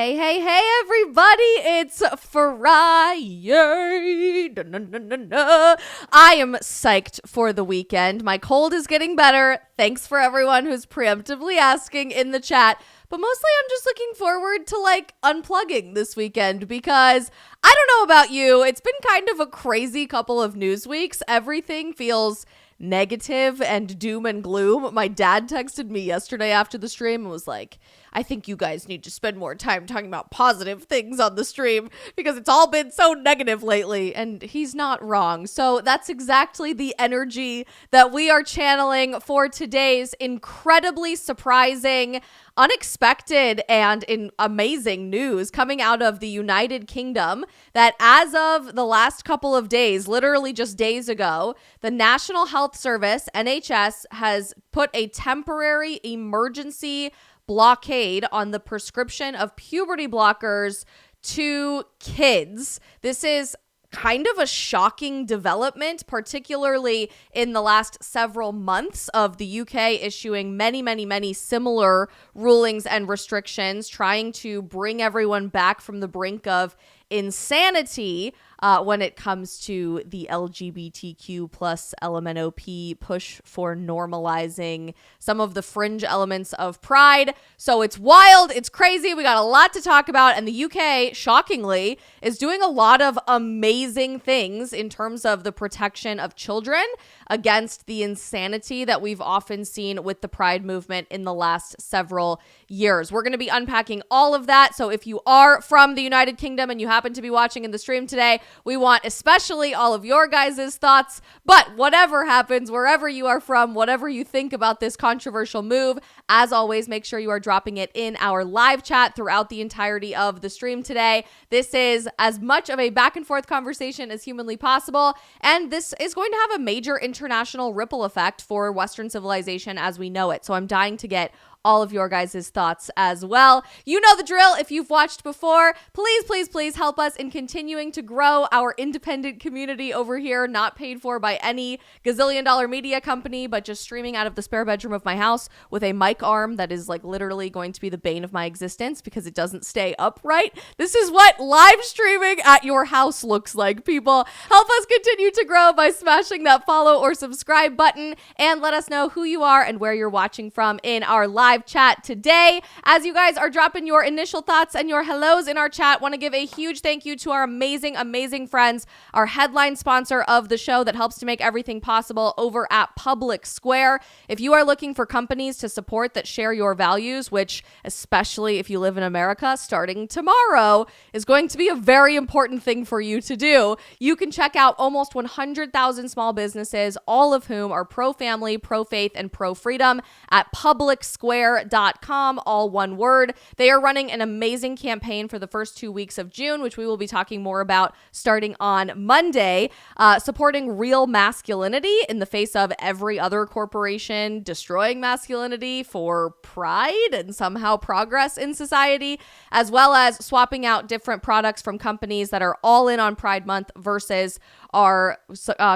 Hey, everybody, it's Friday. I am psyched for the weekend. My cold is getting better. Thanks for everyone who's preemptively asking in the chat. But mostly I'm just looking forward to unplugging this weekend because I don't know about you. It's been kind of a crazy couple of news weeks. Everything feels negative and doom and gloom. My dad texted me yesterday after the stream and was like, I think you guys need to spend more time talking about positive things on the stream because it's all been so negative lately. And he's not wrong. So that's exactly the energy that we are channeling for today's incredibly surprising, unexpected, and amazing news coming out of the United Kingdom that as of the last couple of days, literally just days ago, the National Health Service, NHS, has put a temporary emergency blockade on the prescription of puberty blockers to kids. This is kind of a shocking development, particularly in the last several months of the UK issuing many similar rulings and restrictions, trying to bring everyone back from the brink of insanity when it comes to the LGBTQ plus LMNOP push for normalizing some of the fringe elements of pride. So it's wild, it's crazy, we got a lot to talk about, and the UK, shockingly, is doing a lot of amazing things in terms of the protection of children against the insanity that we've often seen with the pride movement in the last several years. We're going to be unpacking all of that, so if you are from the United Kingdom and you happen to be watching in the stream today, we want especially all of your guys' thoughts. But whatever happens, wherever you are from, whatever you think about this controversial move, as always, make sure you are dropping it in our live chat throughout the entirety of the stream today. This is as much of a back and forth conversation as humanly possible, and this is going to have a major international ripple effect for Western civilization as we know it. So I'm dying to get all of your guys' thoughts as well. You know the drill. If you've watched before, please help us in continuing to grow our independent community over here, not paid for by any gazillion-dollar media company, but just streaming out of the spare bedroom of my house with a mic arm that is literally going to be the bane of my existence because it doesn't stay upright. This is what live streaming at your house looks like, people. Help us continue to grow by smashing that follow or subscribe button and let us know who you are and where you're watching from in our live chat today. As you guys are dropping your initial thoughts and your hellos in our chat, want to give a huge thank you to our amazing friends, our headline sponsor of the show that helps to make everything possible over at Public Square. If you are looking for companies to support that share your values, which especially if you live in America, starting tomorrow is going to be a very important thing for you to do, you can check out almost 100,000 small businesses, all of whom are pro-family, pro-faith, and pro-freedom at publicsquare.com, all one word. They are running an amazing campaign for the first 2 weeks of June, which we will be talking more about starting on Monday, supporting real masculinity in the face of every other corporation destroying masculinity for pride and somehow progress in society, as well as swapping out different products from companies that are all in on Pride Month versus are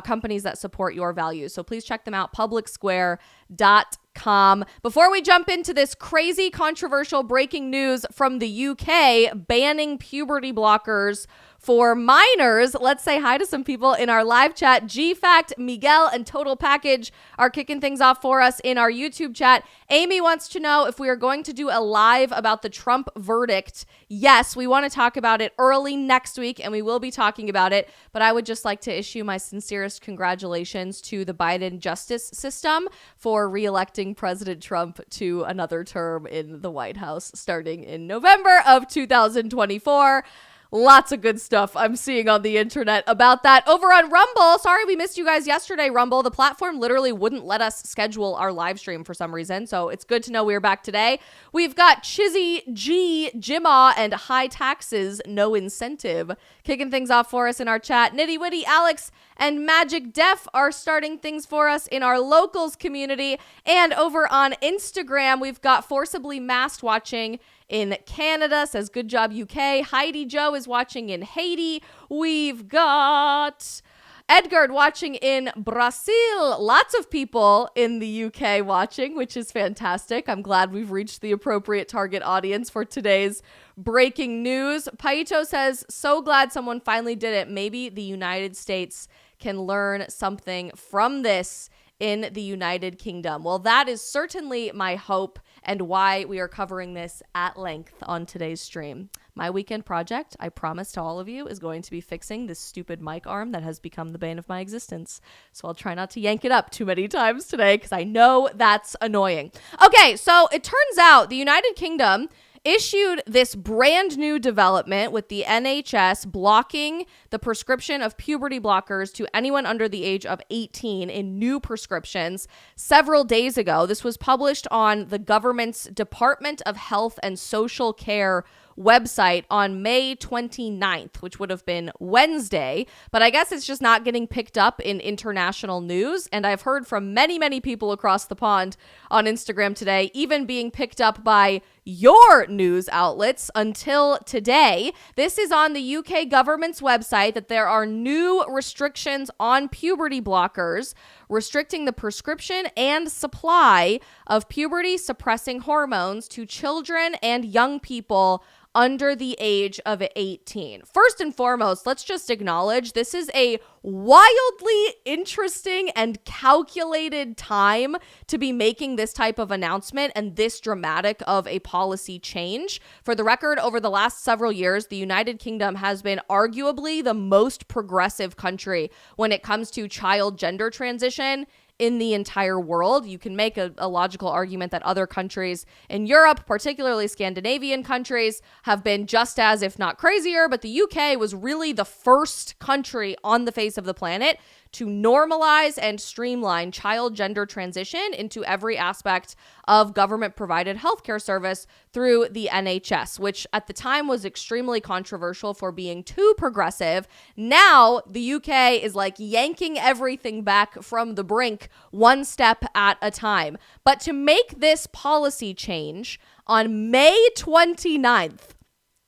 companies that support your values. So please check them out, publicsquare.com. Before we jump into this crazy controversial breaking news from the UK banning puberty blockers for minors, let's say hi to some people in our live chat. G-Fact, Miguel, and Total Package are kicking things off for us in our YouTube chat. Amy wants to know if we are going to do a live about the Trump verdict. Yes, we want to talk about it early next week, and we will be talking about it, but I would just like to issue my sincerest congratulations to the Biden justice system for re-electing President Trump to another term in the White House starting in November of 2024. Lots of good stuff I'm seeing on the internet about that. Over on Rumble, sorry we missed you guys yesterday, Rumble. The platform literally wouldn't let us schedule our live stream for some reason, so it's good to know we're back today. We've got Chizzy G, Jimma, and High Taxes, No Incentive kicking things off for us in our chat. Nitty Witty, Alex, and Magic Def are starting things for us in our locals community. And over on Instagram, we've got Forcibly Masked watching in Canada, says good job UK. Heidi Joe is watching in Haiti. We've got Edgard watching in Brazil. Lots of people in the UK watching, which is fantastic. I'm glad we've reached the appropriate target audience for today's breaking news. Paito says, so glad someone finally did it. Maybe the United States can learn something from this in the United Kingdom. Well, that is certainly my hope and why we are covering this at length on today's stream. My weekend project, I promise to all of you, is going to be fixing this stupid mic arm that has become the bane of my existence. So I'll try not to yank it up too many times today because I know that's annoying. Okay, so it turns out the United Kingdom issued this brand new development with the NHS blocking the prescription of puberty blockers to anyone under the age of 18 in new prescriptions several days ago. This was published on the government's Department of Health and Social Care website on May 29th, which would have been Wednesday, but I guess it's just not getting picked up in international news. And I've heard from many, many people across the pond on Instagram today, even being picked up by your news outlets until today. This is on the UK government's website that there are new restrictions on puberty blockers, restricting the prescription and supply of puberty suppressing hormones to children and young people under the age of 18. First and foremost, let's just acknowledge this is a wildly interesting and calculated time to be making this type of announcement and this dramatic of a policy change. For the record, over the last several years, the United Kingdom has been arguably the most progressive country when it comes to child gender transition in the entire world. You can make a logical argument that other countries in Europe, particularly Scandinavian countries, have been just as, if not crazier, but the UK was really the first country on the face of the planet to normalize and streamline child gender transition into every aspect of government-provided healthcare service through the NHS, which at the time was extremely controversial for being too progressive. Now, the UK is like yanking everything back from the brink one step at a time. But to make this policy change on May 29th,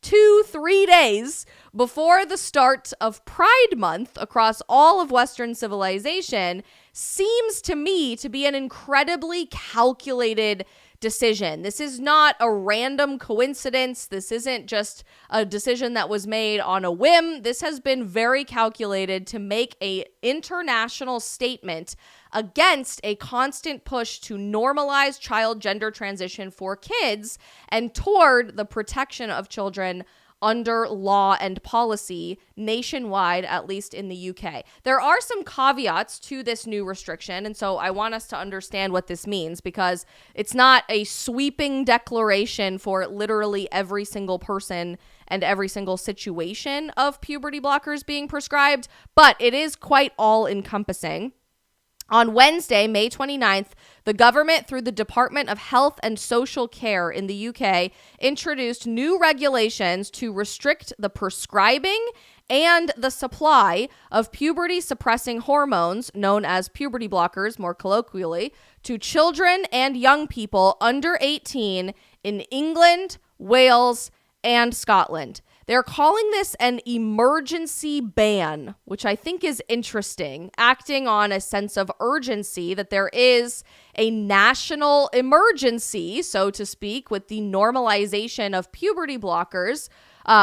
2-3 days before the start of Pride Month across all of Western civilization, seems to me to be an incredibly calculated decision. This is not a random coincidence. This isn't just a decision that was made on a whim. This has been very calculated to make an international statement against a constant push to normalize child gender transition for kids and toward the protection of children under law and policy nationwide, at least in the UK. There are some caveats to this new restriction, and so I want us to understand what this means because it's not a sweeping declaration for literally every single person and every single situation of puberty blockers being prescribed, but it is quite all-encompassing. On Wednesday, May 29th, the government, through the Department of Health and Social Care in the UK, introduced new regulations to restrict the prescribing and the supply of puberty-suppressing hormones, known as puberty blockers more colloquially, to children and young people under 18 in England, Wales, and Scotland. They're calling this an emergency ban, which I think is interesting, acting on a sense of urgency that there is a national emergency, so to speak, with the normalization of puberty blockers,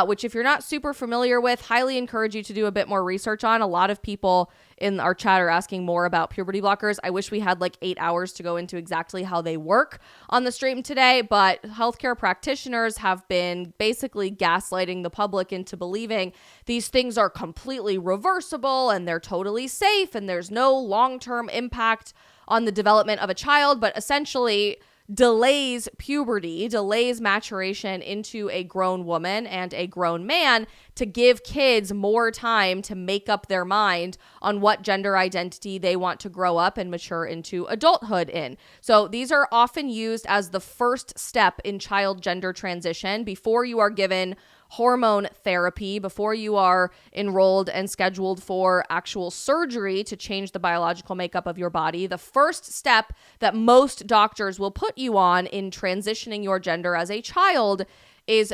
which if you're not super familiar with, highly encourage you to do a bit more research on. A lot of people in our chat are asking more about puberty blockers. I wish we had like 8 hours to go into exactly how they work on the stream today, but healthcare practitioners have been basically gaslighting the public into believing these things are completely reversible and they're totally safe and there's no long-term impact on the development of a child, but essentially delays puberty, delays maturation into a grown woman and a grown man to give kids more time to make up their mind on what gender identity they want to grow up and mature into adulthood in. So these are often used as the first step in child gender transition before you are given hormone therapy, before you are enrolled and scheduled for actual surgery to change the biological makeup of your body. The first step that most doctors will put you on in transitioning your gender as a child is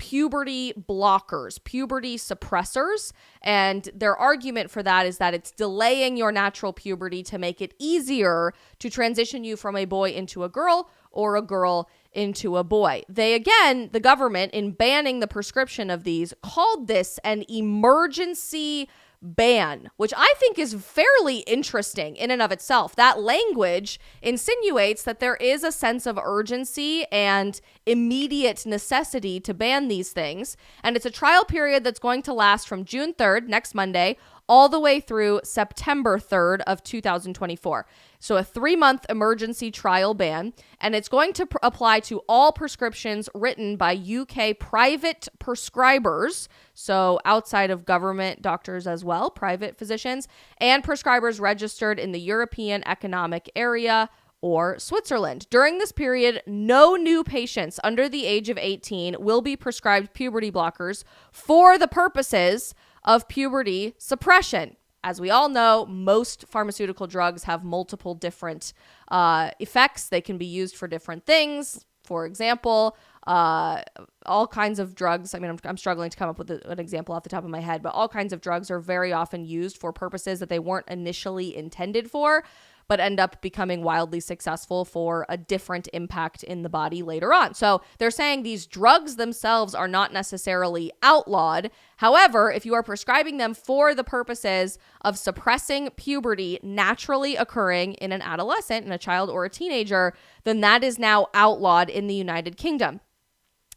puberty blockers, puberty suppressors. And their argument for that is that it's delaying your natural puberty to make it easier to transition you from a boy into a girl or a girl into a boy. They, again, the government, in banning the prescription of these, called this an emergency ban, which I think is fairly interesting in and of itself. That language insinuates that there is a sense of urgency and immediate necessity to ban these things. And it's a trial period that's going to last from June 3rd, next Monday, all the way through September 3rd of 2024. So a 3-month emergency trial ban, and it's going to apply to all prescriptions written by UK private prescribers, so outside of government doctors as well, private physicians, and prescribers registered in the European Economic Area or Switzerland. During this period, no new patients under the age of 18 will be prescribed puberty blockers for the purposes of puberty suppression. As we all know, most pharmaceutical drugs have multiple different effects. They can be used for different things. For example, all kinds of drugs. I mean, I'm struggling to come up with an example off the top of my head, but all kinds of drugs are very often used for purposes that they weren't initially intended for, but end up becoming wildly successful for a different impact in the body later on. So they're saying these drugs themselves are not necessarily outlawed. However, if you are prescribing them for the purposes of suppressing puberty naturally occurring in an adolescent, in a child or a teenager, then that is now outlawed in the United Kingdom.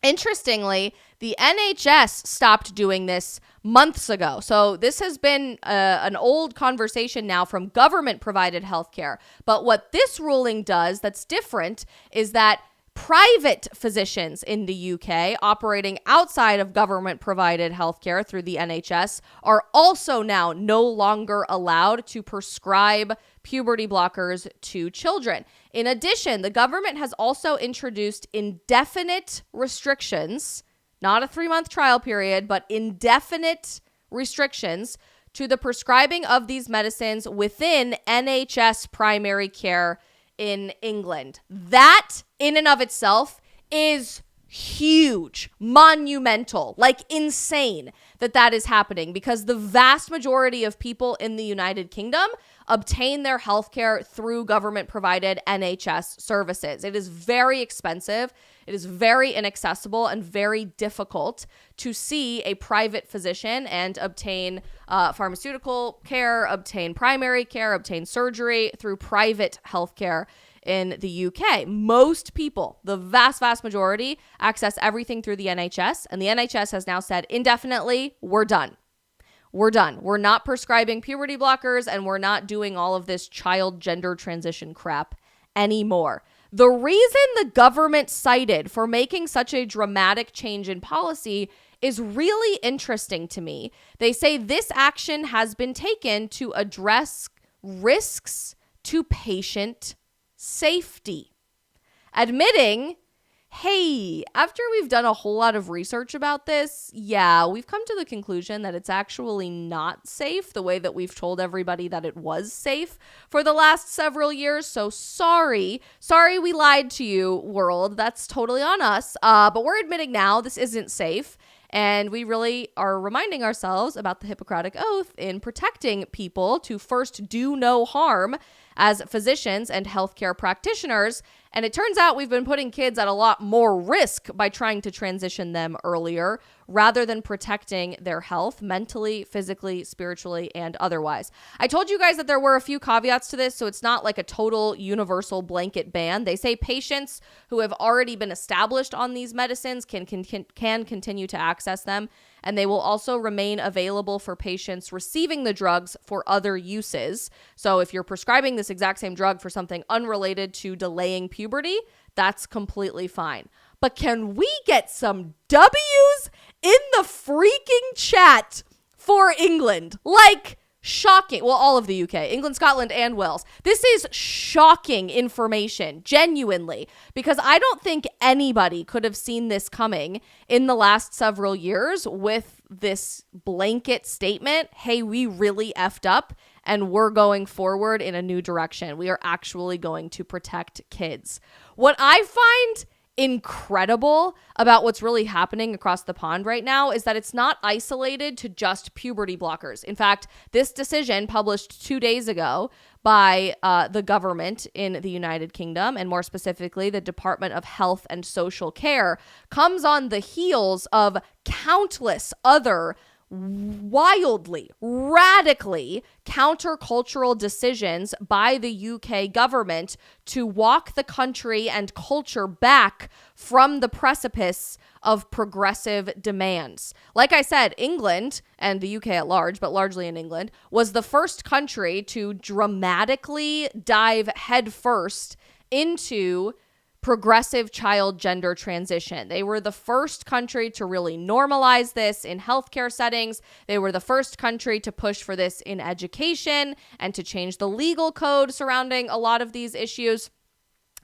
Interestingly, the NHS stopped doing this months ago. So this has been an old conversation now from government-provided healthcare. But what this ruling does that's different is that private physicians in the UK operating outside of government-provided healthcare through the NHS are also now no longer allowed to prescribe puberty blockers to children. In addition, the government has also introduced indefinite restrictions, not a 3-month trial period, but indefinite restrictions to the prescribing of these medicines within NHS primary care in England. That in and of itself is huge, monumental, like insane that is happening, because the vast majority of people in the United Kingdom obtain their healthcare through government-provided NHS services. It is very expensive. It is very inaccessible and very difficult to see a private physician and obtain pharmaceutical care, obtain primary care, obtain surgery through private healthcare in the UK. Most people, the vast majority, access everything through the NHS, and the NHS has now said indefinitely, we're done. We're done. We're not prescribing puberty blockers, and we're not doing all of this child gender transition crap anymore. The reason the government cited for making such a dramatic change in policy is really interesting to me. They say this action has been taken to address risks to patient safety, admitting, hey, after we've done a whole lot of research about this, we've come to the conclusion that it's actually not safe the way that we've told everybody that it was safe for the last several years. So sorry we lied to you, world. That's totally on us. But we're admitting now this isn't safe. And we really are reminding ourselves about the Hippocratic Oath in protecting people to first do no harm as physicians and healthcare practitioners. And it turns out we've been putting kids at a lot more risk by trying to transition them earlier rather than protecting their health mentally, physically, spiritually, and otherwise. I told you guys that there were a few caveats to this, so it's not like a total universal blanket ban. They say patients who have already been established on these medicines can continue to access them, and they will also remain available for patients receiving the drugs for other uses. So if you're prescribing this exact same drug for something unrelated to delaying puberty, that's completely fine. But can we get some W's in the freaking chat for England? Like, shocking. Well, all of the UK, England, Scotland, and Wales. This is shocking information, genuinely, because I don't think anybody could have seen this coming in the last several years with this blanket statement, hey, we really effed up and we're going forward in a new direction. We are actually going to protect kids. What I find incredible about what's really happening across the pond right now is that it's not isolated to just puberty blockers. In fact, this decision published 2 days ago by the government in the United Kingdom, and more specifically, the Department of Health and Social Care, comes on the heels of countless other wildly, radically countercultural decisions by the UK government to walk the country and culture back from the precipice of progressive demands. Like I said, England, and the UK at large, but largely in England, was the first country to dramatically dive headfirst into progressive child gender transition. They were the first country to really normalize this in healthcare settings. They were the first country to push for this in education and to change the legal code surrounding a lot of these issues.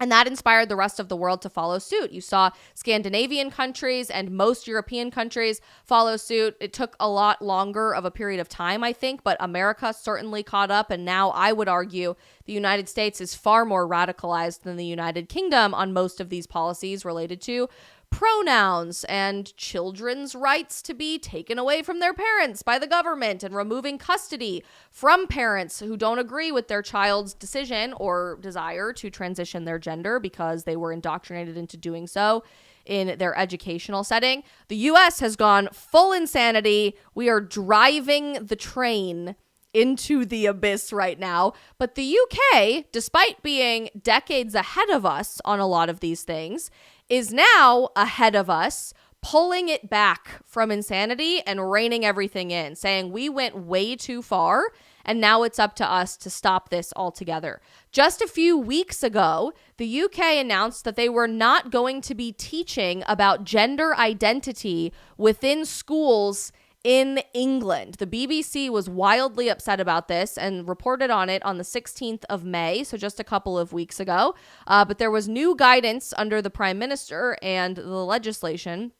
And that inspired the rest of the world to follow suit. You saw Scandinavian countries and most European countries follow suit. It took a lot longer of a period of time, I think, but America certainly caught up. And now I would argue the United States is far more radicalized than the United Kingdom on most of these policies related to pronouns and children's rights to be taken away from their parents by the government and removing custody from parents who don't agree with their child's decision or desire to transition their gender because they were indoctrinated into doing so in their educational setting. The US has gone full insanity. We are driving the train into the abyss right now. But the UK, despite being decades ahead of us on a lot of these things, is now ahead of us, pulling it back from insanity and reining everything in, saying we went way too far and now it's up to us to stop this altogether. Just a few weeks ago, the UK announced that they were not going to be teaching about gender identity within schools in England. The BBC was wildly upset about this and reported on it on the 16th of May, so just a couple of weeks ago. But there was new guidance under the Prime Minister and the legislation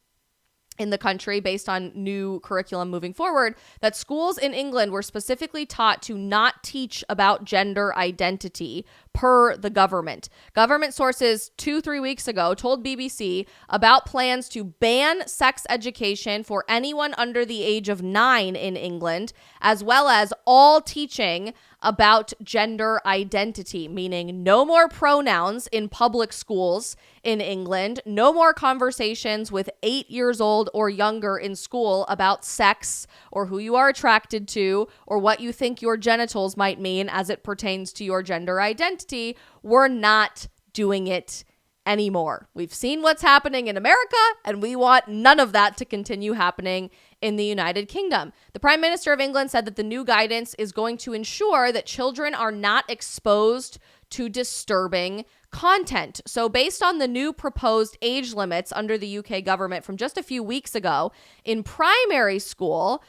in the country based on new curriculum moving forward that schools in England were specifically taught to not teach about gender identity per the government. Government sources 2-3 weeks ago told BBC about plans to ban sex education for anyone under the age of 9 in England, as well as all teaching about gender identity, meaning no more pronouns in public schools in England, no more conversations with 8 years old or younger in school about sex or who you are attracted to or what you think your genitals might mean as it pertains to your gender identity. We're not doing it anymore. We've seen what's happening in America, and we want none of that to continue happening in the United Kingdom. The Prime Minister of England said that the new guidance is going to ensure that children are not exposed to disturbing content. So based on the new proposed age limits under the UK government from just a few weeks ago, in primary school,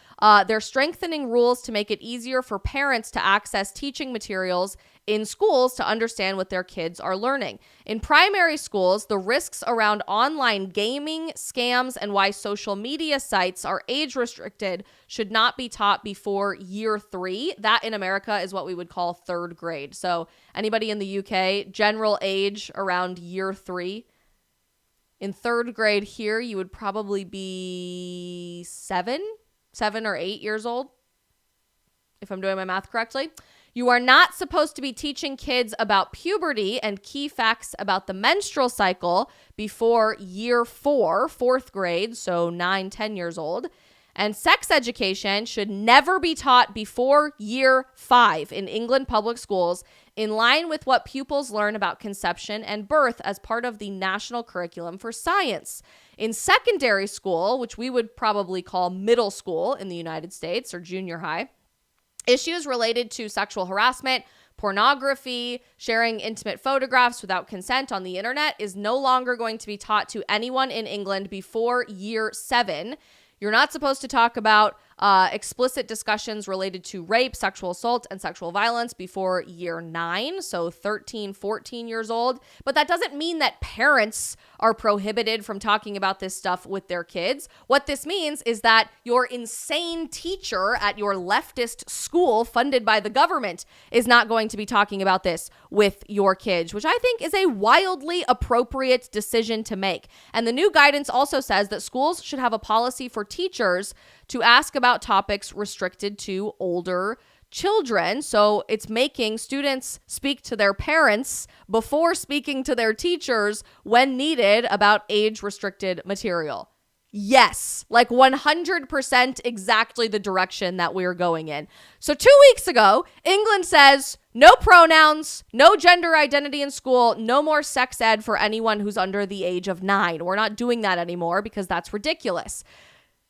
they're strengthening rules to make it easier for parents to access teaching materials in schools to understand what their kids are learning. In primary schools, the risks around online gaming, scams, and why social media sites are age restricted should not be taught before year 3. That in America is what we would call 3rd grade. So anybody in the UK, general age around year 3. In 3rd grade here, you would probably be 7 or 8 years old, if I'm doing my math correctly. You are not supposed to be teaching kids about puberty and key facts about the menstrual cycle before year 4, 4th grade, so 9, 10 years old. And sex education should never be taught before year 5 in England public schools, in line with what pupils learn about conception and birth as part of the national curriculum for science. In secondary school, which we would probably call middle school in the United States or junior high, issues related to sexual harassment, pornography, sharing intimate photographs without consent on the internet is no longer going to be taught to anyone in England before year 7. You're not supposed to talk about explicit discussions related to rape, sexual assault, and sexual violence before year 9, so 13, 14 years old. But that doesn't mean that parents are prohibited from talking about this stuff with their kids. What this means is that your insane teacher at your leftist school funded by the government is not going to be talking about this with your kids, which I think is a wildly appropriate decision to make. And the new guidance also says that schools should have a policy for teachers to ask about topics restricted to older children. So it's making students speak to their parents before speaking to their teachers when needed about age-restricted material. Yes, like 100% exactly the direction that we're going in. So 2 weeks ago, England says no pronouns, no gender identity in school, no more sex ed for anyone who's under the age of 9. We're not doing that anymore because that's ridiculous.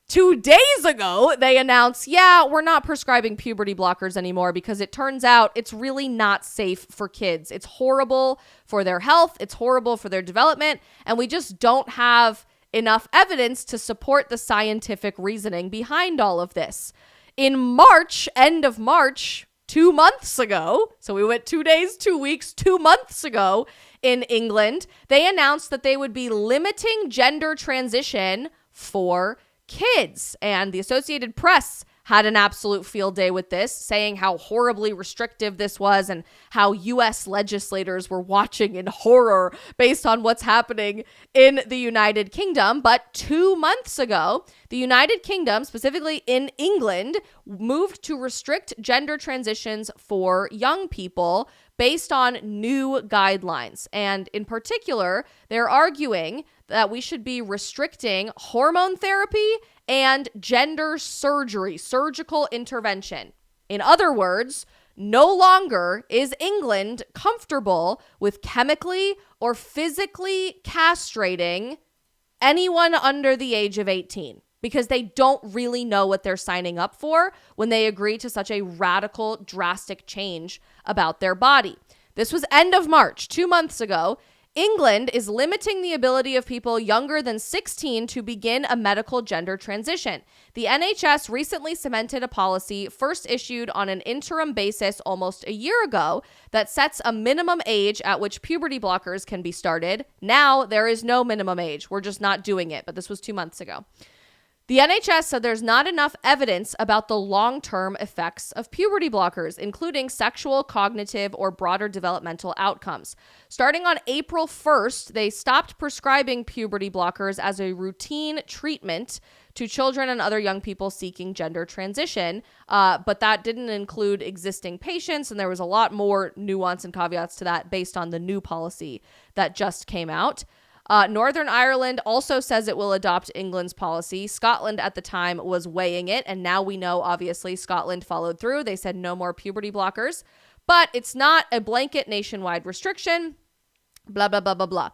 2 days ago, they announced, we're not prescribing puberty blockers anymore because it turns out it's really not safe for kids. It's horrible for their health. It's horrible for their development. And we just don't have enough evidence to support the scientific reasoning behind all of this. In March, end of March, 2 months ago, so we went 2 days, 2 weeks, 2 months ago in England, they announced that they would be limiting gender transition for kids. And the Associated Press had an absolute field day with this, saying how horribly restrictive this was and how U.S. legislators were watching in horror based on what's happening in the United Kingdom. But 2 months ago, the United Kingdom, specifically in England, moved to restrict gender transitions for young people based on new guidelines. And in particular, they're arguing that we should be restricting hormone therapy and gender surgery, surgical intervention. In other words, no longer is England comfortable with chemically or physically castrating anyone under the age of 18 because they don't really know what they're signing up for when they agree to such a radical, drastic change about their body. This was end of March, 2 months ago. England is limiting the ability of people younger than 16 to begin a medical gender transition. The NHS recently cemented a policy first issued on an interim basis almost a year ago that sets a minimum age at which puberty blockers can be started. Now there is no minimum age. We're just not doing it, but this was 2 months ago. The NHS said there's not enough evidence about the long-term effects of puberty blockers, including sexual, cognitive, or broader developmental outcomes. Starting on April 1st, they stopped prescribing puberty blockers as a routine treatment to children and other young people seeking gender transition, but that didn't include existing patients, and there was a lot more nuance and caveats to that based on the new policy that just came out. Northern Ireland also says it will adopt England's policy. Scotland at the time was weighing it, and now we know, obviously, Scotland followed through. They said no more puberty blockers, but it's not a blanket nationwide restriction, blah, blah, blah, blah, blah.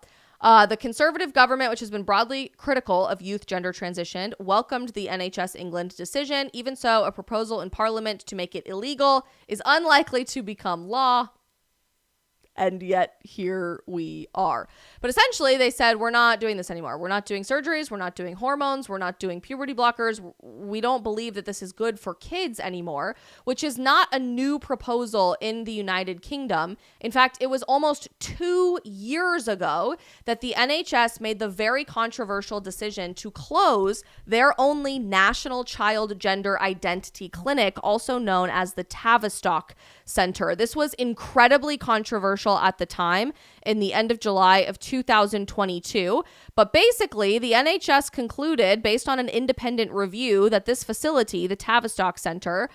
The Conservative government, which has been broadly critical of youth gender transition, welcomed the NHS England decision. Even so, a proposal in Parliament to make it illegal is unlikely to become law. And yet here we are. But essentially they said, we're not doing this anymore. We're not doing surgeries. We're not doing hormones. We're not doing puberty blockers. We don't believe that this is good for kids anymore, which is not a new proposal in the United Kingdom. In fact, it was almost 2 years ago that the NHS made the very controversial decision to close their only national child gender identity clinic, also known as the Tavistock Centre. This was incredibly controversial at the time in the end of July of 2022. But basically, the NHS concluded, based on an independent review, that this facility, the Tavistock Centre,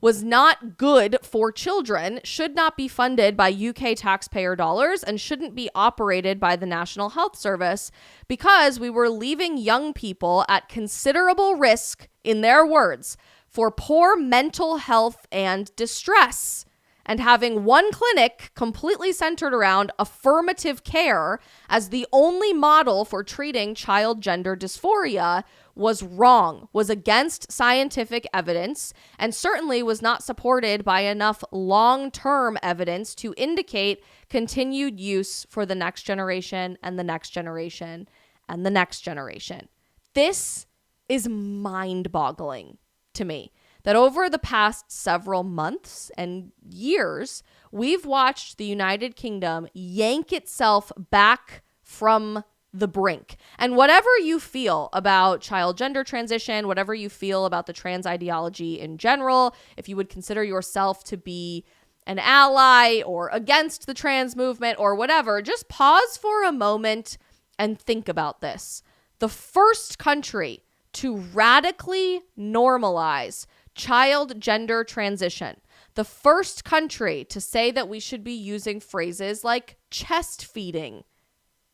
was not good for children, should not be funded by UK taxpayer dollars, and shouldn't be operated by the National Health Service because we were leaving young people at considerable risk, in their words, for poor mental health and distress. And having one clinic completely centered around affirmative care as the only model for treating child gender dysphoria was wrong, was against scientific evidence, and certainly was not supported by enough long-term evidence to indicate continued use for the next generation and the next generation and the next generation. This is mind-boggling. to me that over the past several months and years, we've watched the United Kingdom yank itself back from the brink. And whatever you feel about child gender transition, whatever you feel about the trans ideology in general, if you would consider yourself to be an ally or against the trans movement or whatever, just pause for a moment and think about this. The first country to radically normalize child gender transition, the first country to say that we should be using phrases like chest feeding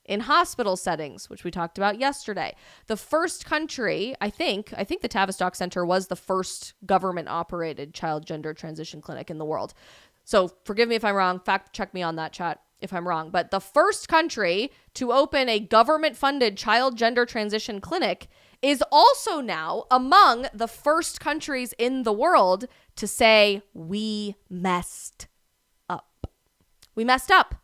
in hospital settings, which we talked about yesterday. The first country, I think the Tavistock Centre was the first government-operated child gender transition clinic in the world. So forgive me if I'm wrong. Fact check me on that, chat, if I'm wrong. But the first country to open a government-funded child gender transition clinic is also now among the first countries in the world to say, we messed up. We messed up.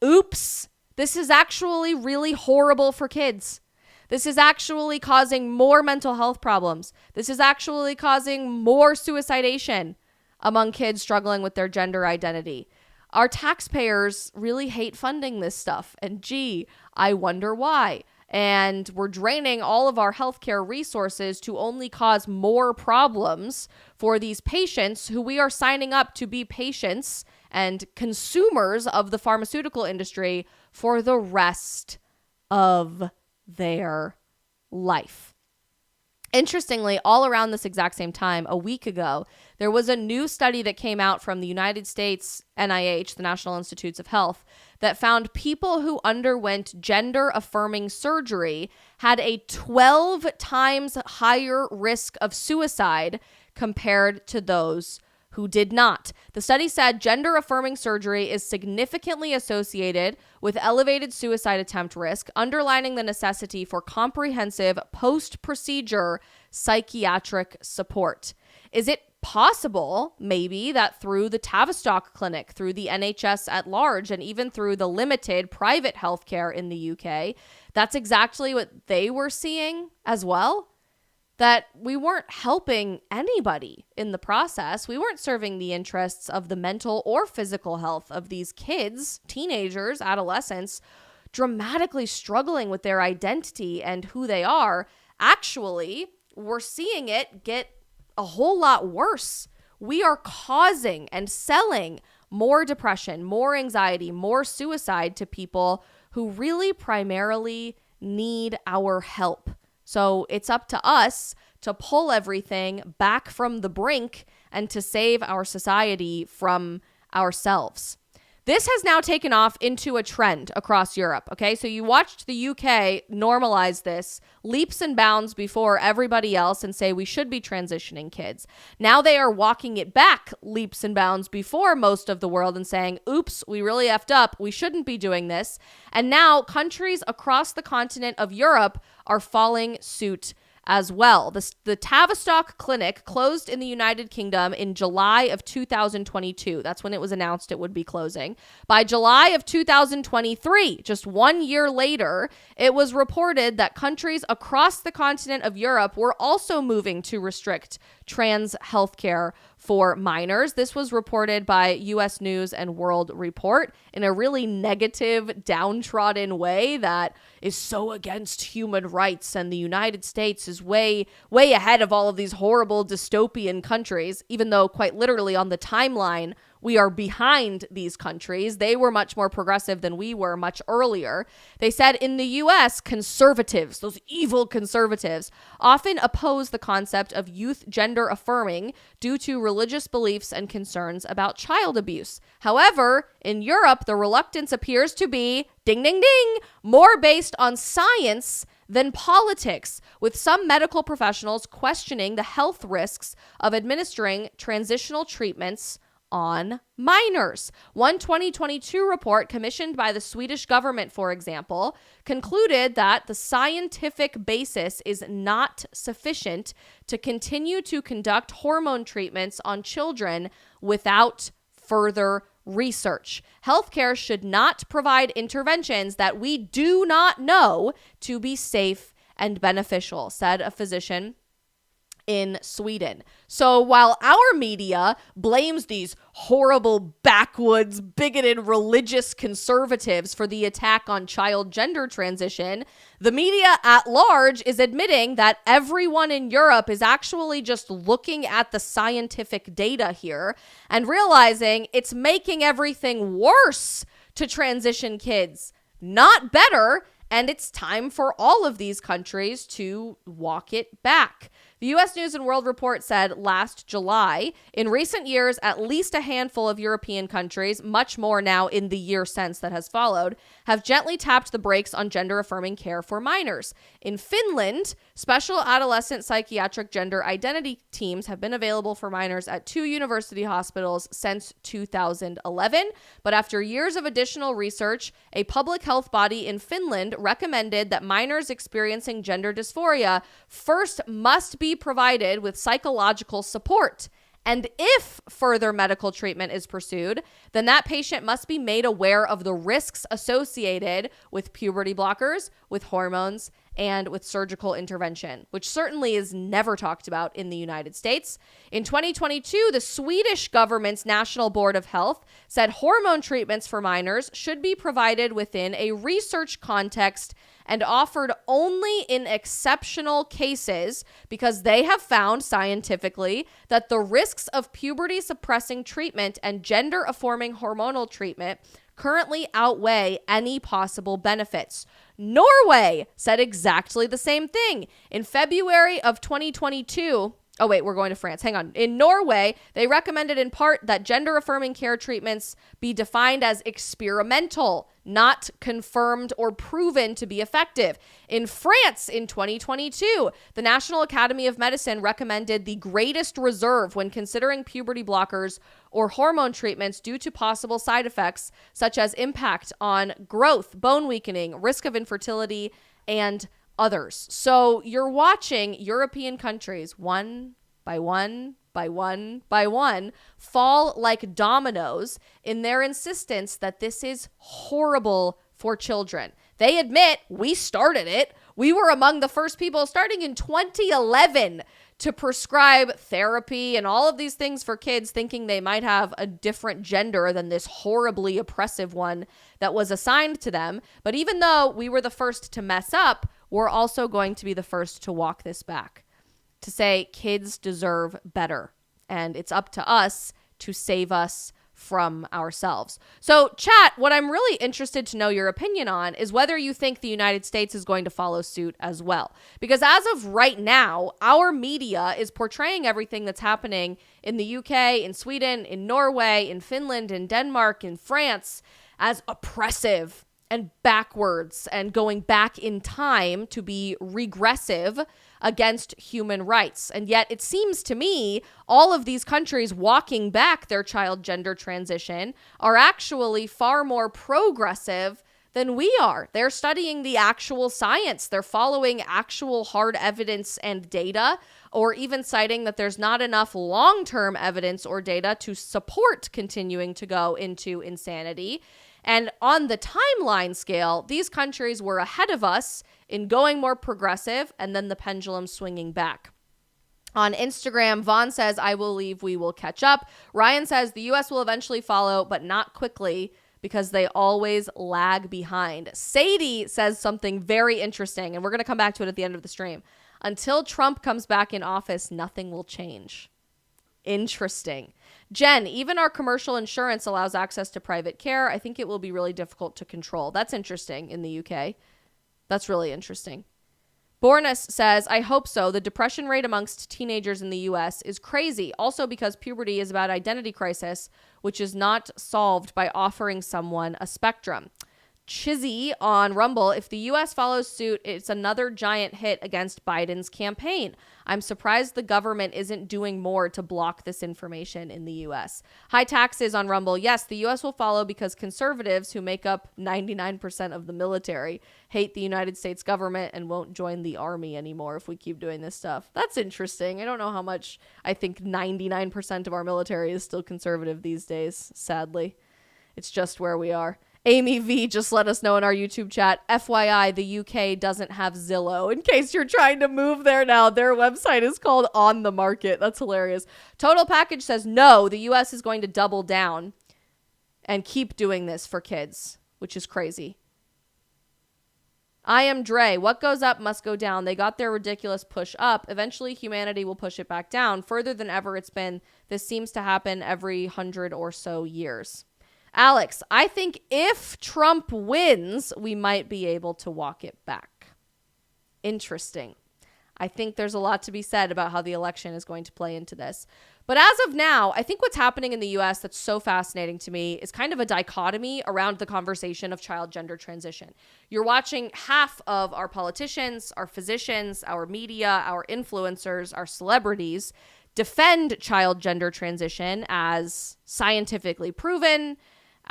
Oops. This is actually really horrible for kids. This is actually causing more mental health problems. This is actually causing more suicidation among kids struggling with their gender identity. Our taxpayers really hate funding this stuff. And gee, I wonder why. And we're draining all of our healthcare resources to only cause more problems for these patients who we are signing up to be patients and consumers of the pharmaceutical industry for the rest of their life. Interestingly, all around this exact same time, a week ago, there was a new study that came out from the United States NIH, the National Institutes of Health, that found people who underwent gender-affirming surgery had a 12 times higher risk of suicide compared to those who did not. The study said gender-affirming surgery is significantly associated with elevated suicide attempt risk, underlining the necessity for comprehensive post-procedure psychiatric support. Is it possible, maybe, that through the Tavistock Clinic, through the NHS at large, and even through the limited private healthcare in the UK, that's exactly what they were seeing as well? That we weren't helping anybody in the process. We weren't serving the interests of the mental or physical health of these kids, teenagers, adolescents, dramatically struggling with their identity and who they are. Actually, we're seeing it get a whole lot worse. We are causing and selling more depression, more anxiety, more suicide to people who really primarily need our help. So it's up to us to pull everything back from the brink and to save our society from ourselves. This has now taken off into a trend across Europe, okay? So you watched the UK normalize this leaps and bounds before everybody else and say we should be transitioning kids. Now they are walking it back leaps and bounds before most of the world and saying, oops, we really effed up. We shouldn't be doing this. And now countries across the continent of Europe are following suit as well. The Tavistock Clinic closed in the United Kingdom in July of 2022. That's when it was announced it would be closing. By July of 2023, just 1 year later, it was reported that countries across the continent of Europe were also moving to restrict trans healthcare for minors. This was reported by U.S. News and World Report in a really negative, downtrodden way that is so against human rights, and the United States is way ahead of all of these horrible dystopian countries, even though quite literally on the timeline, we are behind these countries. They were much more progressive than we were much earlier. They said in the US, conservatives, those evil conservatives, often oppose the concept of youth gender affirming due to religious beliefs and concerns about child abuse. However, in Europe, the reluctance appears to be, ding, ding, ding, more based on science than politics, with some medical professionals questioning the health risks of administering transitional treatments on minors. One 2022 report commissioned by the Swedish government, for example, concluded that the scientific basis is not sufficient to continue to conduct hormone treatments on children without further research. Healthcare should not provide interventions that we do not know to be safe and beneficial, said a physician in Sweden. So while our media blames these horrible backwoods, bigoted religious conservatives for the attack on child gender transition, the media at large is admitting that everyone in Europe is actually just looking at the scientific data here and realizing it's making everything worse to transition kids, not better. And it's time for all of these countries to walk it back. The U.S. News and World Report said last July, in recent years, at least a handful of European countries, much more now in the year since that has followed, have gently tapped the brakes on gender-affirming care for minors. In Finland, special adolescent psychiatric gender identity teams have been available for minors at 2 university hospitals since 2011. But after years of additional research, a public health body in Finland recommended that minors experiencing gender dysphoria first must be provided with psychological support. And if further medical treatment is pursued, then that patient must be made aware of the risks associated with puberty blockers, with hormones, and with surgical intervention, which certainly is never talked about in the United States. In 2022, the Swedish government's National Board of Health said hormone treatments for minors should be provided within a research context and offered only in exceptional cases because they have found scientifically that the risks of puberty suppressing treatment and gender affirming hormonal treatment currently outweigh any possible benefits. Norway said exactly the same thing. In February of 2022, oh wait, we're going to France. Hang on. In Norway, they recommended in part that gender-affirming care treatments be defined as experimental, not confirmed or proven to be effective. In France, in 2022, the National Academy of Medicine recommended the greatest reserve when considering puberty blockers or hormone treatments due to possible side effects, such as impact on growth, bone weakening, risk of infertility, and others. So you're watching European countries one by one fall like dominoes in their insistence that this is horrible for children. They admit we started it. We were among the first people starting in 2011 to prescribe therapy and all of these things for kids, thinking they might have a different gender than this horribly oppressive one that was assigned to them. But even though we were the first to mess up, we're also going to be the first to walk this back, to say kids deserve better. And it's up to us to save us from ourselves. So chat, what I'm really interested to know your opinion on is whether you think the United States is going to follow suit as well. Because as of right now, our media is portraying everything that's happening in the UK, in Sweden, in Norway, in Finland, in Denmark, in France as oppressive and backwards and going back in time to be regressive against human rights. And yet it seems to me all of these countries walking back their child gender transition are actually far more progressive than we are. They're studying the actual science. They're following actual hard evidence and data, or even citing that there's not enough long-term evidence or data to support continuing to go into insanity. And on the timeline scale, these countries were ahead of us in going more progressive and then the pendulum swinging back. On Instagram, Vaughn says, I believe we will catch up. Ryan says the U.S. will eventually follow, but not quickly because they always lag behind. Sadie says something very interesting, and we're going to come back to it at the end of the stream. Until Trump comes back in office, nothing will change. Interesting. Jen, even our commercial insurance allows access to private care. I think it will be really difficult to control. That's interesting in the UK. That's really interesting. Bornus says, I hope so. The depression rate amongst teenagers in the US is crazy. Also because puberty is about identity crisis, which is not solved by offering someone a spectrum. Chizzy on Rumble, if the U.S. follows suit, it's another giant hit against Biden's campaign. I'm surprised the government isn't doing more to block this information in the U.S. High taxes on Rumble. Yes, the U.S. will follow because conservatives, who make up 99% of the military, hate the United States government and won't join the army anymore if we keep doing this stuff. That's interesting. I don't know how much. I think 99% of our military is still conservative these days, sadly. It's just where we are. Amy V just let us know in our YouTube chat, FYI, the UK doesn't have Zillow. In case you're trying to move there now, their website is called On the Market. That's hilarious. Total Package says, no, the US is going to double down and keep doing this for kids, which is crazy. I am Dre. What goes up must go down. They got their ridiculous push up. Eventually, humanity will push it back down. Further than ever it's been, this seems to happen every 100 or so years. Alex, I think if Trump wins, we might be able to walk it back. Interesting. I think there's a lot to be said about how the election is going to play into this. But as of now, I think what's happening in the US that's so fascinating to me is kind of a dichotomy around the conversation of child gender transition. You're watching half of our politicians, our physicians, our media, our influencers, our celebrities defend child gender transition as scientifically proven,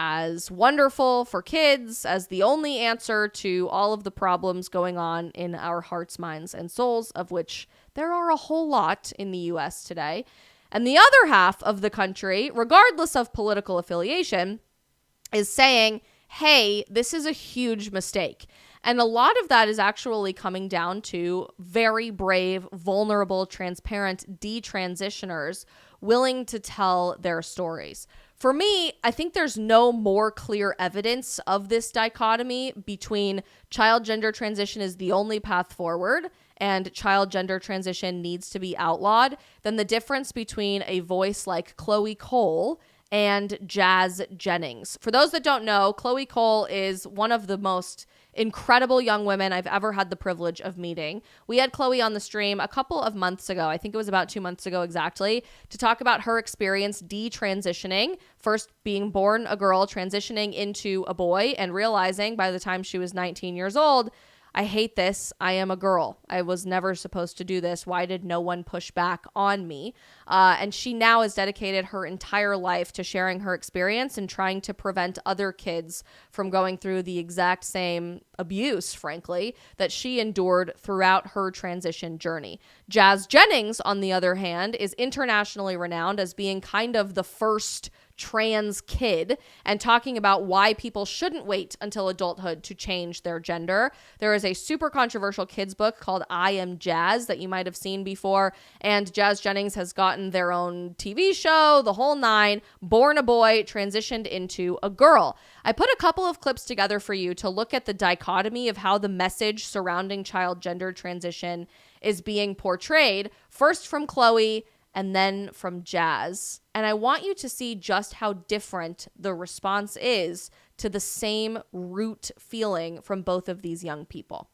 as wonderful for kids, as the only answer to all of the problems going on in our hearts, minds, and souls, of which there are a whole lot in the US today. And the other half of the country, regardless of political affiliation, is saying, hey, this is a huge mistake. And a lot of that is actually coming down to very brave, vulnerable, transparent detransitioners willing to tell their stories. For me, I think there's no more clear evidence of this dichotomy between child gender transition is the only path forward and child gender transition needs to be outlawed than the difference between a voice like Chloe Cole and Jazz Jennings. For those that don't know, Chloe Cole is one of the most incredible young women I've ever had the privilege of meeting. We had Chloe on the stream a couple of months ago, I think it was about 2 months ago exactly, to talk about her experience detransitioning, first being born a girl, transitioning into a boy, and realizing by the time she was 19 years old, I hate this. I am a girl. I was never supposed to do this. Why did no one push back on me? And she now has dedicated her entire life to sharing her experience and trying to prevent other kids from going through the exact same abuse, frankly, that she endured throughout her transition journey. Jazz Jennings, on the other hand, is internationally renowned as being kind of the first trans kid and talking about why people shouldn't wait until adulthood to change their gender. There is a super controversial kids book called I Am Jazz that you might have seen before, and Jazz Jennings has gotten their own TV show, the whole nine, born a boy, transitioned into a girl. I put a couple of clips together for you to look at the dichotomy of how the message surrounding child gender transition is being portrayed, first from Chloe and then from Jazz. And I want you to see just how different the response is to the same root feeling from both of these young people.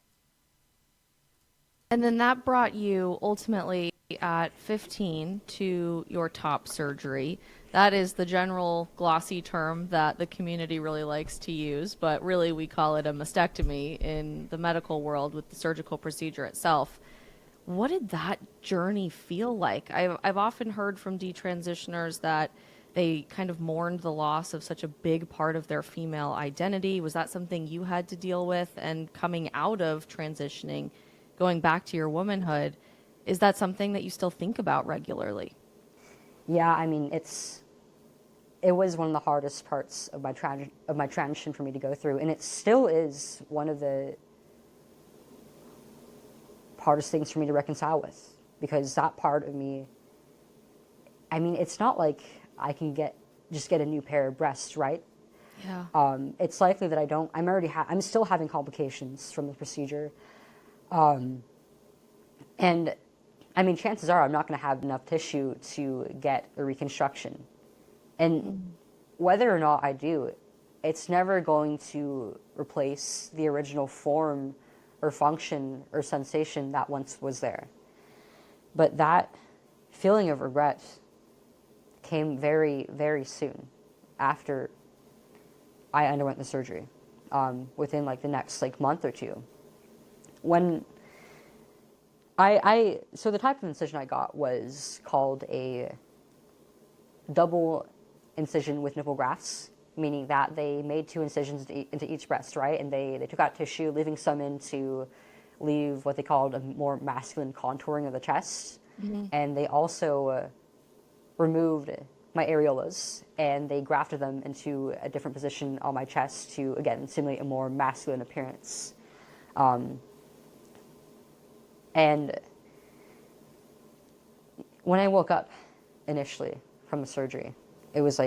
And then that brought you ultimately at 15 to your top surgery. That is the general glossy term that the community really likes to use, but really we call it a mastectomy in the medical world with the surgical procedure itself. What did that journey feel like? I've often heard from detransitioners that they kind of mourned the loss of such a big part of their female identity. Was that something you had to deal with? And coming out of transitioning, going back to your womanhood, is that something that you still think about regularly? Yeah, I mean, it was one of the hardest parts of my transition for me to go through, and it still is one of the hardest things for me to reconcile with, because that part of me, I mean, it's not like I can just get a new pair of breasts, right? Yeah. It's likely that I'm still having complications from the procedure. And I mean, chances are I'm not going to have enough tissue to get a reconstruction. And whether or not I do, it's never going to replace the original form or function or sensation that once was there. But that feeling of regret came very, very soon after I underwent the surgery, within like the next month or two. When so the type of incision I got was called a double incision with nipple grafts, meaning that they made 2 incisions into each breast, right? And they took out tissue, leaving some in to leave what they called a more masculine contouring of the chest. Mm-hmm. And they also removed my areolas, and they grafted them into a different position on my chest to, again, simulate a more masculine appearance. And when I woke up initially from the surgery, it was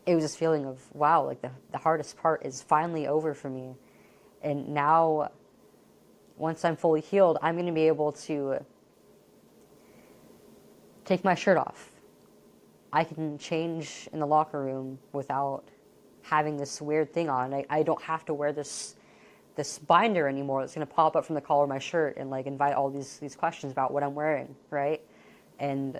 this feeling of, wow, like the hardest part is finally over for me. And now, once I'm fully healed, I'm going to be able to take my shirt off. I can change in the locker room without having this weird thing on. I don't have to wear this binder anymore that's going to pop up from the collar of my shirt and like invite all these questions about what I'm wearing, right? And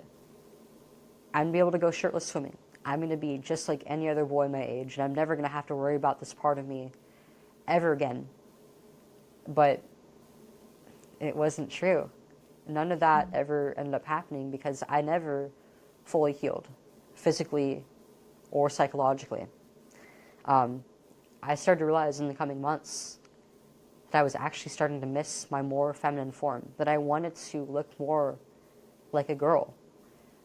I'm going to be able to go shirtless swimming. I'm going to be just like any other boy my age, and I'm never going to have to worry about this part of me ever again. But it wasn't true. None of that ever ended up happening because I never fully healed, physically or psychologically. I started to realize in the coming months that I was actually starting to miss my more feminine form, that I wanted to look more like a girl.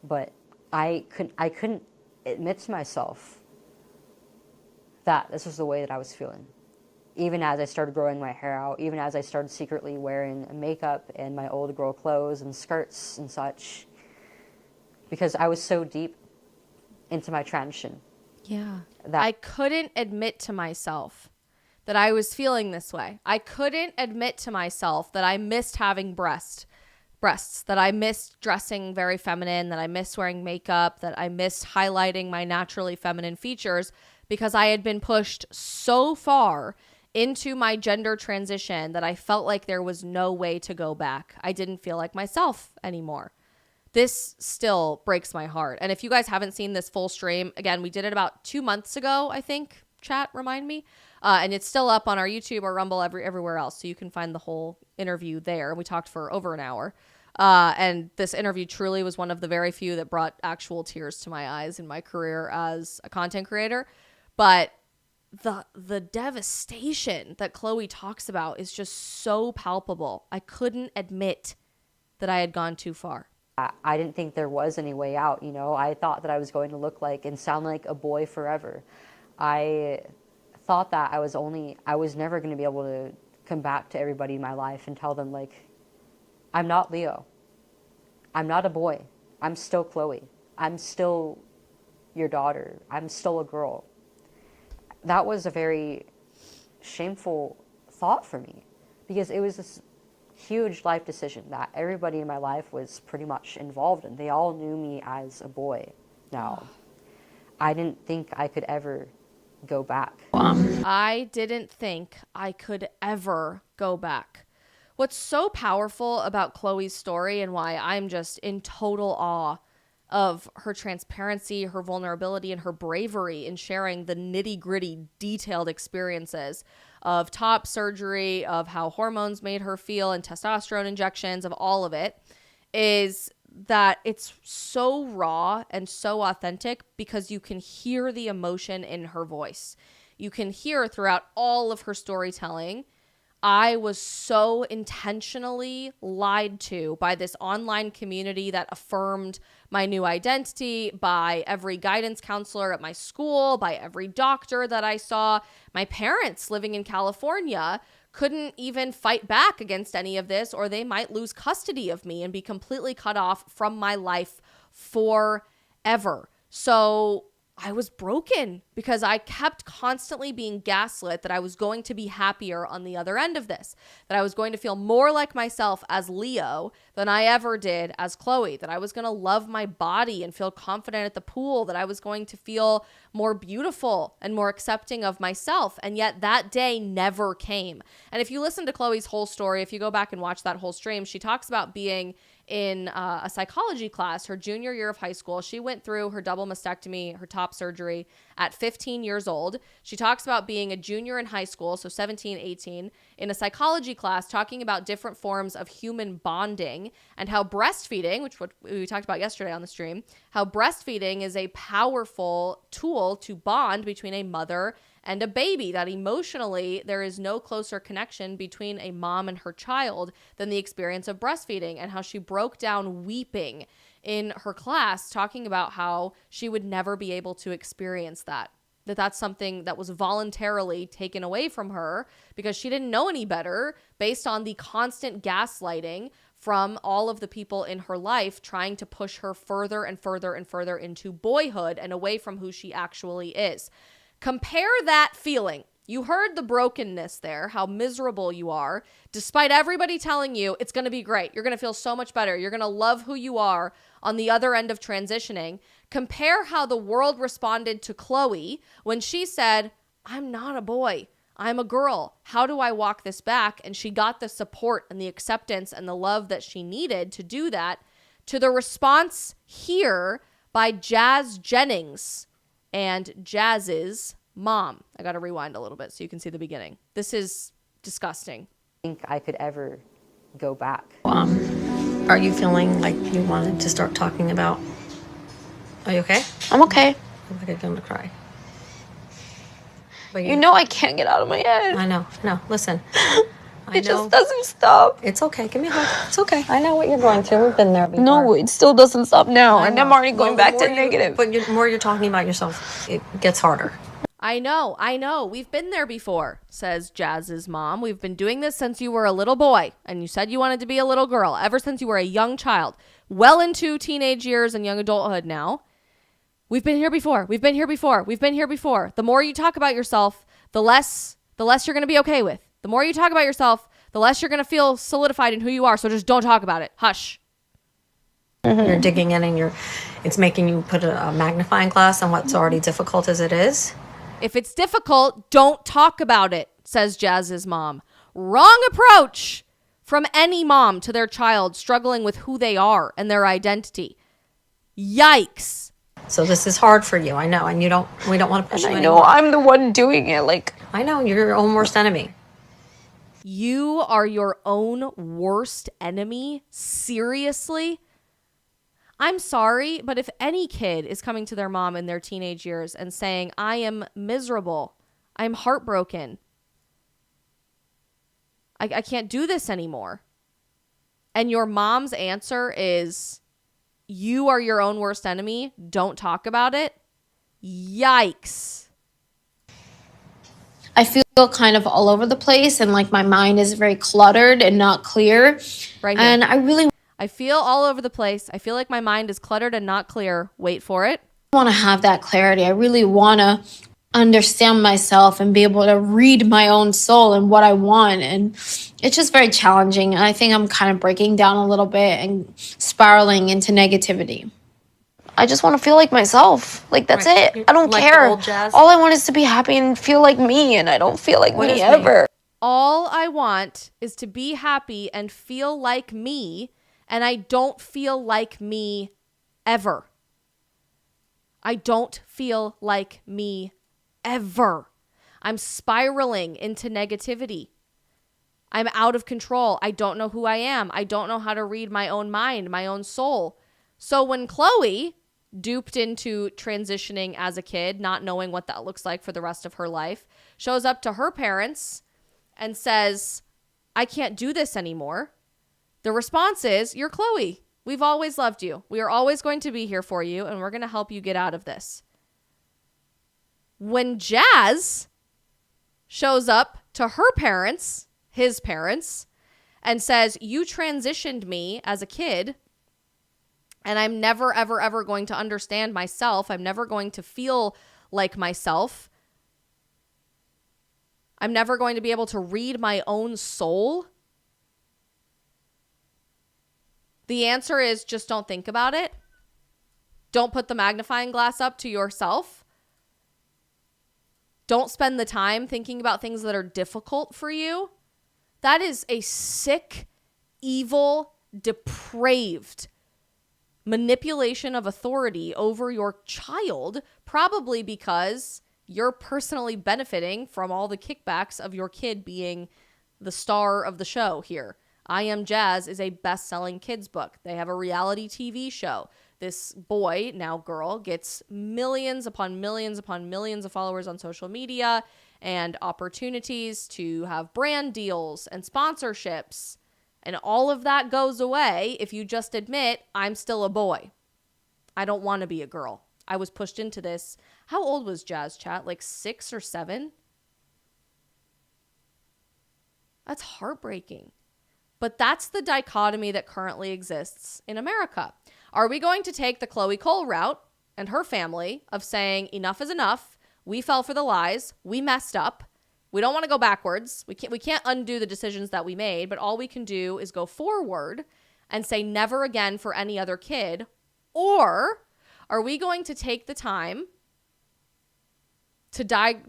But I couldn't admit to myself that this was the way that I was feeling. Even as I started growing my hair out, even as I started secretly wearing makeup and my old girl clothes and skirts and such, because I was so deep into my transition. Yeah. I couldn't admit to myself that I was feeling this way. I couldn't admit to myself that I missed having breasts, that I missed dressing very feminine, that I missed wearing makeup, that I missed highlighting my naturally feminine features, because I had been pushed so far into my gender transition that I felt like there was no way to go back. I didn't feel like myself anymore. This still breaks my heart. And if you guys haven't seen this full stream, again, we did it about 2 months ago, I think. Chat, remind me. And it's still up on our YouTube or Rumble, everywhere else. So you can find the whole interview there. We talked for over an hour. And this interview truly was one of the very few that brought actual tears to my eyes in my career as a content creator. But the devastation that Chloe talks about is just so palpable. I couldn't admit that I had gone too far. I didn't think there was any way out, you know. I thought that I was going to look like and sound like a boy forever. I thought that I was never going to be able to come back to everybody in my life and tell them, like, I'm not Leo. I'm not a boy. I'm still Chloe. I'm still your daughter. I'm still a girl. That was a very shameful thought for me, because it was this huge life decision that everybody in my life was pretty much involved in. They all knew me as a boy now. I didn't think I could ever go back. I didn't think I could ever go back. What's so powerful about Chloe's story, and why I'm just in total awe of her transparency, her vulnerability, and her bravery in sharing the nitty-gritty, detailed experiences of top surgery, of how hormones made her feel, and testosterone injections, of all of it, is that it's so raw and so authentic, because you can hear the emotion in her voice. You can hear throughout all of her storytelling, I was so intentionally lied to by this online community that affirmed my new identity, by every guidance counselor at my school, by every doctor that I saw. My parents living in California couldn't even fight back against any of this, or they might lose custody of me and be completely cut off from my life forever. So I was broken because I kept constantly being gaslit that I was going to be happier on the other end of this, that I was going to feel more like myself as Leo than I ever did as Chloe, that I was going to love my body and feel confident at the pool, that I was going to feel more beautiful and more accepting of myself. And yet that day never came. And if you listen to Chloe's whole story, if you go back and watch that whole stream, she talks about being in a psychology class her junior year of high school. She went through her double mastectomy, her top surgery, at 15 years old. She talks about being a junior in high school, so 17, 18, in a psychology class, talking about different forms of human bonding and how breastfeeding, which what we talked about yesterday on the stream, how breastfeeding is a powerful tool to bond between a mother and a baby, that emotionally there is no closer connection between a mom and her child than the experience of breastfeeding, and how she broke down weeping in her class talking about how she would never be able to experience that. That's something that was voluntarily taken away from her because she didn't know any better based on the constant gaslighting from all of the people in her life trying to push her further and further and further into boyhood and away from who she actually is. Compare that feeling. You heard the brokenness there, how miserable you are, despite everybody telling you it's going to be great. You're going to feel so much better. You're going to love who you are on the other end of transitioning. Compare how the world responded to Chloe when she said, I'm not a boy. I'm a girl. How do I walk this back? And she got the support and the acceptance and the love that she needed to do that, to the response here by Jazz Jennings and Jazz's mom. I got to rewind a little bit so you can see the beginning. This is disgusting. I think I could ever go back. Are you feeling like you wanted to start talking about? Are you okay? I'm okay. I'm like I'm gonna cry. But You know I can't get out of my head. I know. Listen. It just doesn't stop. It's okay. Give me a hug. It's okay. I know what you're going through. We've been there before. No, it still doesn't stop now. And I'm already going back to the negative. But the more you're talking about yourself, it gets harder. I know. We've been there before, says Jazz's mom. We've been doing this since you were a little boy, and you said you wanted to be a little girl, ever since you were a young child, well into teenage years and young adulthood now. We've been here before. The more you talk about yourself, the less you're going to be okay with. The more you talk about yourself, the less you're going to feel solidified in who you are. So just don't talk about it. Hush. Mm-hmm. You're digging in and it's making you put a magnifying glass on what's already difficult as it is. If it's difficult, don't talk about it, says Jazz's mom. Wrong approach from any mom to their child struggling with who they are and their identity. Yikes. So this is hard for you, I know, and we don't want to push you I anymore. know I'm the one doing it. I know, you're your own worst enemy. You are your own worst enemy? Seriously? I'm sorry, but if any kid is coming to their mom in their teenage years and saying, I am miserable, I'm heartbroken, I can't do this anymore, and your mom's answer is, you are your own worst enemy, don't talk about it, yikes. I feel kind of all over the place and like my mind is very cluttered and not clear. Right here. And I feel all over the place. I feel like my mind is cluttered and not clear. Wait for it. want to have that clarity. I really want to understand myself and be able to read my own soul and what I want. And it's just very challenging. And I think I'm kind of breaking down a little bit and spiraling into negativity. I just want to feel like myself. That's Right. it. I don't Like the care. old Jazz? All I want is to be happy and feel like me, and I don't feel like What me is me? ever. All I want is to be happy and feel like me, and I don't feel like me ever. I don't feel like me ever. I'm spiraling into negativity. I'm out of control. I don't know who I am. I don't know how to read my own mind, my own soul. So when Chloe, duped into transitioning as a kid, not knowing what that looks like for the rest of her life, shows up to her parents and says, I can't do this anymore, the response is, you're Chloe. We've always loved you. We are always going to be here for you, and we're going to help you get out of this. When Jazz shows up to her parents, his parents, and says, you transitioned me as a kid, and I'm never, ever, ever going to understand myself. I'm never going to feel like myself. I'm never going to be able to read my own soul. The answer is just don't think about it. Don't put the magnifying glass up to yourself. Don't spend the time thinking about things that are difficult for you. That is a sick, evil, depraved manipulation of authority over your child, probably because you're personally benefiting from all the kickbacks of your kid being the star of the show here. I Am Jazz is a best-selling kids book. They have a reality TV show. This boy, now girl, gets millions upon millions upon millions of followers on social media and opportunities to have brand deals and sponsorships And all of that goes away if you just admit, I'm still a boy. I don't want to be a girl. I was pushed into this. How old was Jazz Chat? Like 6 or 7? That's heartbreaking. But that's the dichotomy that currently exists in America. Are we going to take the Chloe Cole route and her family of saying enough is enough? We fell for the lies. We messed up. We don't want to go backwards. We can't undo the decisions that we made, but all we can do is go forward and say never again for any other kid. Or are we going to take the time to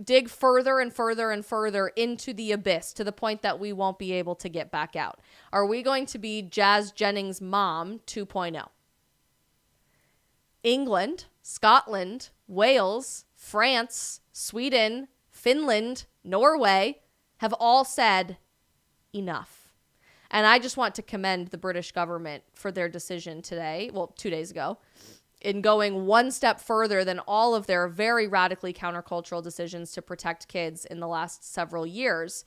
dig further and further and further into the abyss to the point that we won't be able to get back out? Are we going to be Jazz Jennings' mom 2.0? England, Scotland, Wales, France, Sweden, Finland, Norway have all said enough. And I just want to commend the British government for their decision today, 2 days ago, in going one step further than all of their very radically countercultural decisions to protect kids in the last several years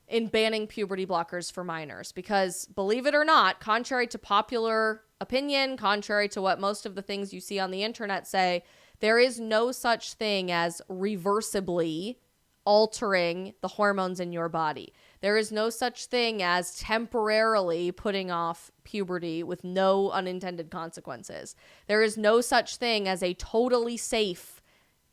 in banning puberty blockers for minors. Because believe it or not, contrary to popular opinion, contrary to what most of the things you see on the internet say, there is no such thing as reversibly altering the hormones in your body. There is no such thing as temporarily putting off puberty with no unintended consequences. There is no such thing as a totally safe,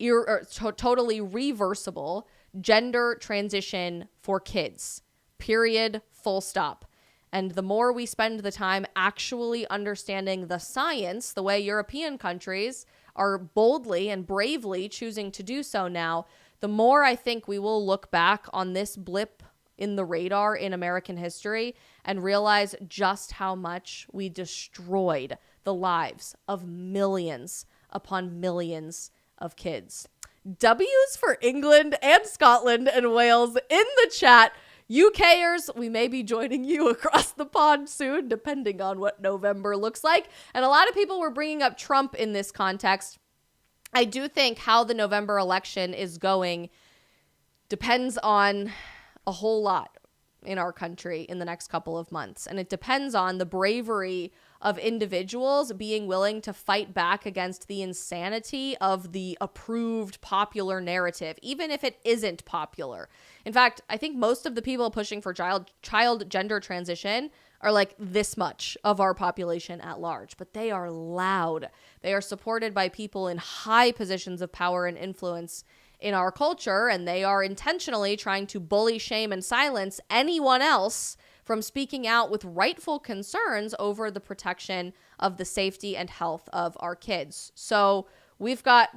totally reversible gender transition for kids. Period. Full stop. And the more we spend the time actually understanding the science, the way European countries are boldly and bravely choosing to do so now, the more I think we will look back on this blip in the radar in American history and realize just how much we destroyed the lives of millions upon millions of kids. W's for England and Scotland and Wales in the chat. UKers, we may be joining you across the pond soon, depending on what November looks like. And a lot of people were bringing up Trump in this context. I do think how the November election is going depends on a whole lot in our country in the next couple of months. And it depends on the bravery of individuals being willing to fight back against the insanity of the approved popular narrative, even if it isn't popular. In fact, I think most of the people pushing for child gender transition are like this much of our population at large, but they are loud. They are supported by people in high positions of power and influence in our culture, and they are intentionally trying to bully, shame, and silence anyone else from speaking out with rightful concerns over the protection of the safety and health of our kids. So we've got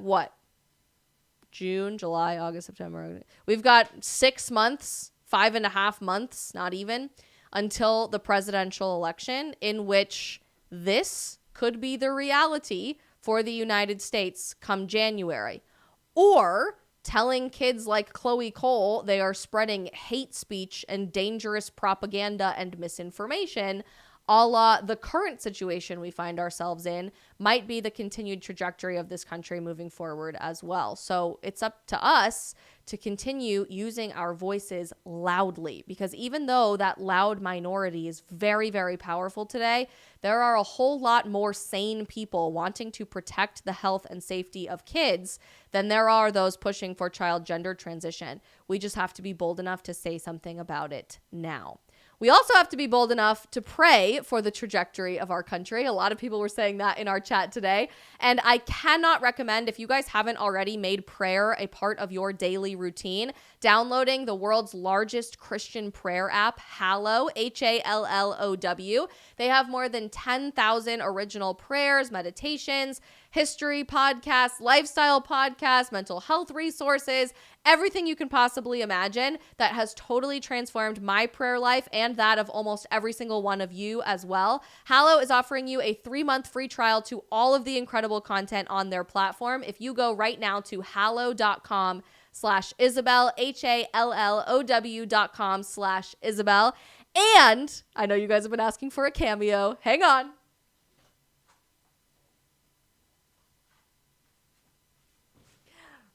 June, July, August, September. We've got 6 months, 5.5 months, not even, until the presidential election, in which this could be the reality for the United States come January. Or telling kids like Chloe Cole they are spreading hate speech and dangerous propaganda and misinformation, a la the current situation we find ourselves in, might be the continued trajectory of this country moving forward as well. So it's up to us to continue using our voices loudly, because even though that loud minority is very, very powerful today, there are a whole lot more sane people wanting to protect the health and safety of kids than there are those pushing for child gender transition. We just have to be bold enough to say something about it now. We also have to be bold enough to pray for the trajectory of our country. A lot of people were saying that in our chat today. And I cannot recommend, if you guys haven't already made prayer a part of your daily routine, downloading the world's largest Christian prayer app, Hallow, Hallow. They have more than 10,000 original prayers, meditations, history podcasts, lifestyle podcasts, mental health resources, everything you can possibly imagine that has totally transformed my prayer life and that of almost every single one of you as well. Hallow is offering you a 3-month free trial to all of the incredible content on their platform. If you go right now to hallow.com/Isabel, HALLOW.com/Isabel. And I know you guys have been asking for a cameo. Hang on.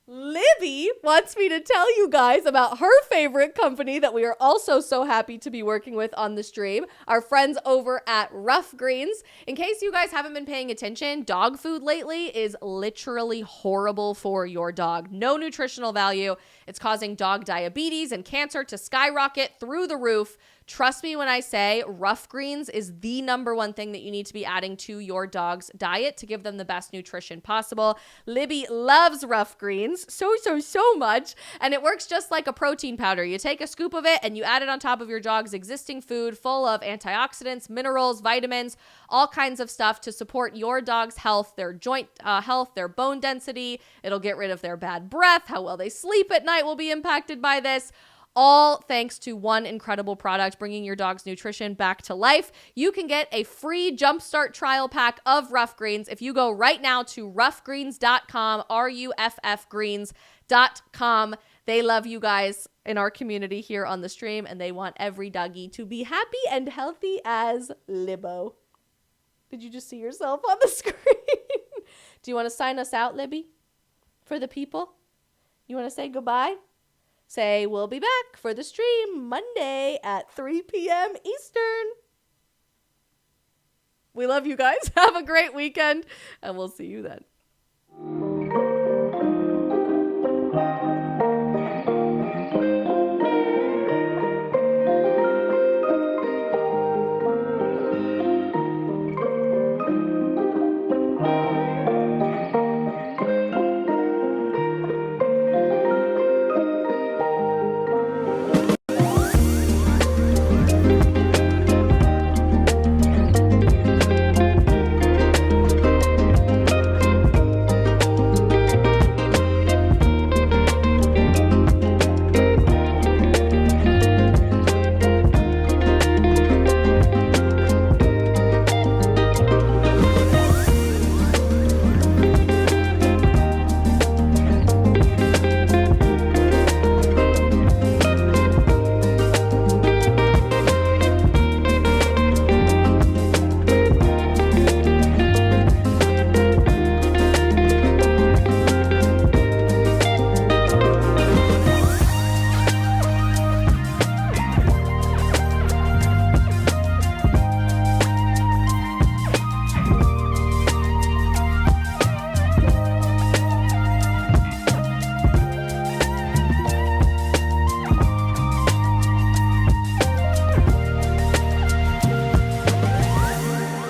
Libby Libby wants me to tell you guys about her favorite company that we are also so happy to be working with on the stream, our friends over at Rough Greens. In case you guys haven't been paying attention, dog food lately is literally horrible for your dog. No nutritional value. It's causing dog diabetes and cancer to skyrocket through the roof. Trust me when I say Rough Greens is the number one thing that you need to be adding to your dog's diet to give them the best nutrition possible. Libby loves Rough Greens so much, and it works just like a protein powder. You take a scoop of it and you add it on top of your dog's existing food full of antioxidants, minerals, vitamins, all kinds of stuff to support your dog's health, their joint health, their bone density. It'll get rid of their bad breath. How well they sleep at night will be impacted by this. All thanks to one incredible product bringing your dog's nutrition back to life. You can get a free Jumpstart trial pack of Rough Greens if you go right now to roughgreens.com, ruffgreens.com. They love you guys in our community here on the stream, and they want every doggy to be happy and healthy as Libbo. Did you just see yourself on the screen? Do you want to sign us out, Libby, for the people? You want to say goodbye? Say, we'll be back for the stream Monday at 3 p.m. Eastern. We love you guys. Have a great weekend, and we'll see you then.